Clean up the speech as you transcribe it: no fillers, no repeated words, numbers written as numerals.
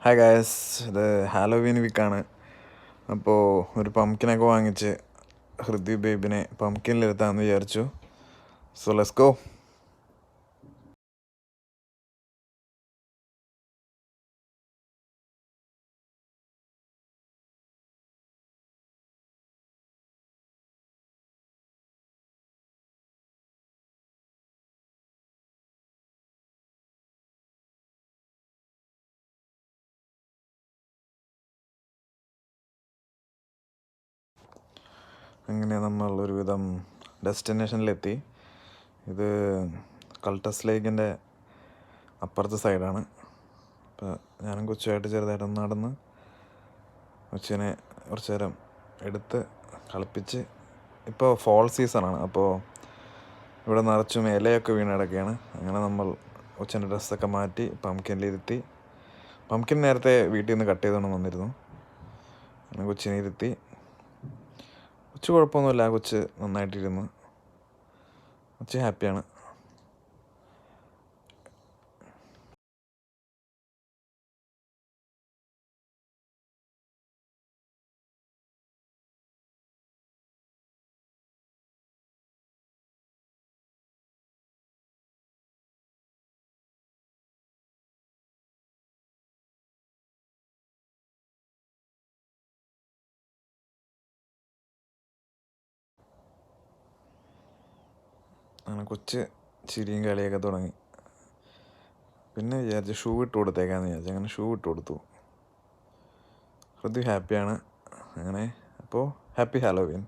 Hi guys, ഇത് Halloween വീക്കാണ്. അപ്പോൾ ഒരു പംകിനൊക്കെ വാങ്ങിച്ച് ഹൃദയ ബേബിനെ പംകിനിലിരുത്താമെന്ന് വിചാരിച്ചു. So let's go. അങ്ങനെ നമ്മൾ ഒരുവിധം ഡെസ്റ്റിനേഷനിലെത്തി. ഇത് കൾട്ടസ് ലേക്കിൻ്റെ അപ്പുറത്തെ സൈഡാണ്. അപ്പോൾ ഞാനും കൊച്ചുമായിട്ട് ചെറുതായിട്ടൊന്ന് നടന്ന് കൊച്ചിനെ കുറച്ച് നേരം എടുത്ത് കളിപ്പിച്ച്. ഇപ്പോൾ ഫോൾ സീസണാണ്, അപ്പോൾ ഇവിടെ നിറച്ചും ഇലയൊക്കെ വീണ് കിടക്കുകയാണ്. അങ്ങനെ നമ്മൾ കൊച്ചിൻ്റെ ഡ്രസ്സൊക്കെ മാറ്റി പംകിനിലിരുത്തി. പംകിൻ നേരത്തെ വീട്ടിൽ നിന്ന് കട്ട് ചെയ്തുകൊണ്ട് വന്നിരുന്നു. അങ്ങനെ കൊച്ചിനെ ഇരുത്തി. കൊച്ചു കുഴപ്പമൊന്നുമില്ല, കൊച്ച് നന്നായിട്ടിരുന്നു. കൊച്ച് ഹാപ്പിയാണ്. അങ്ങനെ കൊച്ച് ചിരിയും കളിയൊക്കെ തുടങ്ങി. പിന്നെ വിചാരിച്ചു ഷൂ ഇട്ട് കൊടുത്തേക്കാന്ന് വിചാരിച്ചു. അങ്ങനെ ഷൂ ഇട്ട് കൊടുത്തു. ഹൃദയ ഹാപ്പിയാണ്. അങ്ങനെ അപ്പോൾ ഹാപ്പി ഹാലോവീൻ.